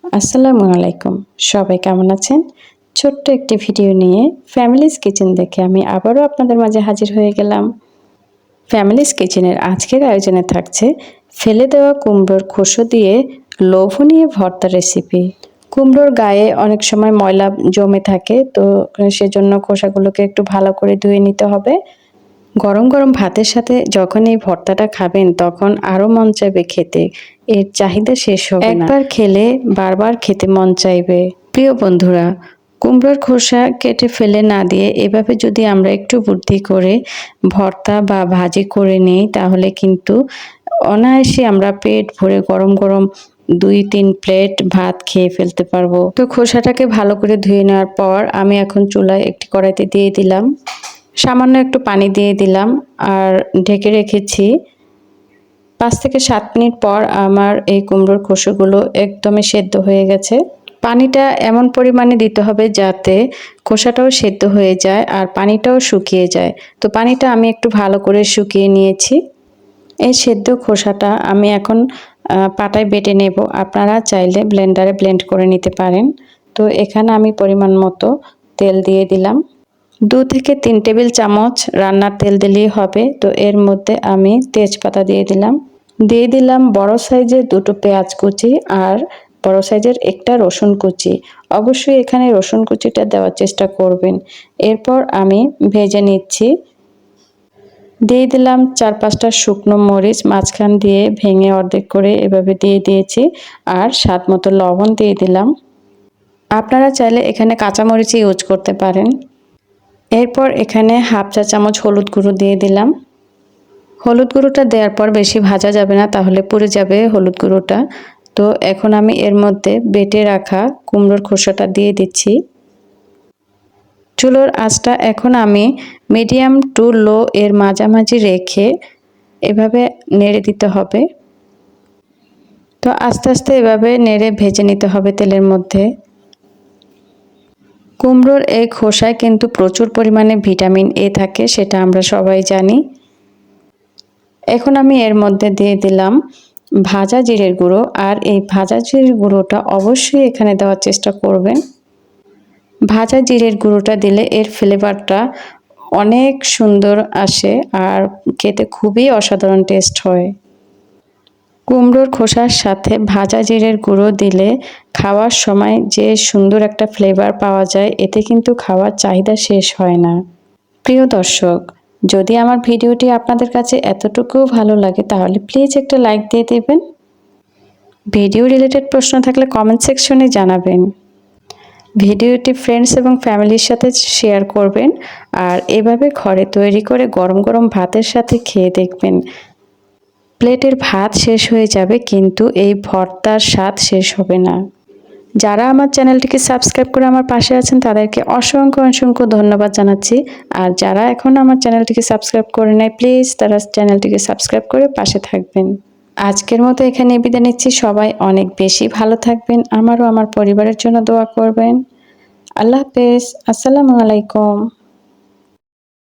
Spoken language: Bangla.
আসসালামু আলাইকুম। সবাই কেমন আছেন? ছোট্ট একটি ভিডিও নিয়ে ফ্যামিলিজ কিচেন দেখে আমি আবারও আপনাদের মাঝে হাজির হয়ে গেলাম। ফ্যামিলিজ কিচেনের আজকের আয়োজনে থাকছে ফেলে দেওয়া কুমড়োর খোসা দিয়ে লোভনীয় ভর্তা রেসিপি। কুমড়োর গায়ে অনেক সময় ময়লা জমে থাকে, তো সেজন্য খোসাগুলোকে একটু ভালো করে ধুয়ে নিতে হবে। গরম গরম ভাতের সাথে যখন এই ভর্তাটা খাবেন তখন আরও মন চাইবে খেতে। এর চাহিদা শেষ হবে না, একবার খেলে বারবার খেতে মন চাইবে। প্রিয় বন্ধুরা, কুমড়োর খোসা কেটে ফেলে না দিয়ে এভাবে যদি আমরা একটু বুদ্ধি করে ভর্তা বা ভাজি করে নিই তাহলে কিন্তু অনায়াসে আমরা পেট ভরে গরম গরম 2-3 প্লেট ভাত খেয়ে ফেলতে পারবো। তো খোসাটাকে ভালো করে ধুয়ে নেওয়ার পর আমি এখন চুলায় একটি কড়াইতে দিয়ে দিলাম, সামান্য একটু পানি দিয়ে দিলাম আর ঢেকে রেখেছি। 5 থেকে 7 মিনিট পর আমার এই কুমড়োর খোসাগুলো একদমই সেদ্ধ হয়ে গেছে। পানিটা এমন পরিমাণে দিতে হবে যাতে খোসাটাও সেদ্ধ হয়ে যায় আর পানিটাও শুকিয়ে যায়। তো পানিটা আমি একটু ভালো করে শুকিয়ে নিয়েছি। এই সেদ্ধ খোসাটা আমি এখন পাটায় বেটে নেব। আপনারা চাইলে ব্লেন্ডারে ব্লেন্ড করে নিতে পারেন। তো এখানে আমি পরিমাণ মতো তেল দিয়ে দিলাম। 2 থেকে 3 টেবিল চামচ রান্নার তেল দিলেই হবে। তো এর মধ্যে আমি তেজপাতা দিয়ে দিলাম বড় সাইজের 2টো পেঁয়াজ কুচি আর বড় সাইজের একটা রসুন কুচি। অবশ্যই এখানে রসুন কুচিটা দেওয়ার চেষ্টা করবেন। এরপর আমি ভেজে নিচ্ছি। দিয়ে দিলাম 4-5টা শুকনো মরিচ মাঝখান দিয়ে ভেঙে অর্ধেক করে এভাবে দিয়ে দিয়েছি আর স্বাদ মতো লবণ দিয়ে দিলাম। আপনারা চাইলে এখানে কাঁচামরিচ ইউজ করতে পারেন। এরপর এখানে হাফ চা চামচ হলুদ গুঁড়ো দিয়ে দিলাম। হলুদ গুঁড়োটা দেওয়ার পর বেশি ভাজা যাবে না, তাহলে পুড়ে যাবে হলুদ গুঁড়োটা। তো এখন আমি এর মধ্যে বেটে রাখা কুমড়োর খোসাটা দিয়ে দিচ্ছি। চুলোর আঁচটা এখন আমি মিডিয়াম টু লো এর মাঝামাঝি রেখে এভাবে নেড়ে দিতে হবে। তো আস্তে আস্তে এভাবে নেড়ে ভেজে নিতে হবে তেলের মধ্যে। কুমড়োর এই খোসায় কিন্তু প্রচুর পরিমাণে ভিটামিন এ থাকে, সেটা আমরা সবাই জানি। এখন আমি এর মধ্যে দিয়ে দিলাম ভাজা জিরের গুঁড়ো, আর এই ভাজা জিরের গুঁড়োটা অবশ্যই এখানে দেওয়ার চেষ্টা করবেন। ভাজা জিরের গুঁড়োটা দিলে এর ফ্লেভারটা অনেক সুন্দর আসে আর খেতে খুবই অসাধারণ টেস্ট হয়। কুমড়োর খোসার সাথে ভাজা জিরের গুঁড়ো দিলে খাওয়ার সময় যে সুন্দর একটা ফ্লেভার পাওয়া যায়, এতে কিন্তু খাওয়ার চাহিদা শেষ হয় না। প্রিয় দর্শক, যদি আমার ভিডিওটি আপনাদের কাছে এতটুকু ভালো লাগে তাহলে প্লিজ একটা লাইক দিয়ে দেবেন। ভিডিও রিলেটেড প্রশ্ন থাকলে কমেন্ট সেকশনে জানাবেন। ভিডিওটি ফ্রেন্ডস এবং ফ্যামিলির সাথে শেয়ার করবেন আর এভাবে ঘরে তৈরি করে গরম গরম ভাতের সাথে খেয়ে দেখবেন। প্লেটের ভাত শেষ হয়ে যাবে কিন্তু এই ভর্তার স্বাদ শেষ হবে না। যারা আমার চ্যানেলটিকে সাবস্ক্রাইব করে আমার পাশে আছেন তাদেরকে অসংখ্য অসংখ্য ধন্যবাদ জানাচ্ছি। আর যারা এখনও আমার চ্যানেলটিকে সাবস্ক্রাইব করে নাই প্লিজ তারা চ্যানেলটিকে সাবস্ক্রাইব করে পাশে থাকবেন। আজকের মতো এখানে বিদায় নিচ্ছি। সবাই অনেক বেশি ভালো থাকবেন, আমারও আমার পরিবারের জন্য দোয়া করবেন। আল্লাহ হাফেজ। আসসালামু আলাইকুম।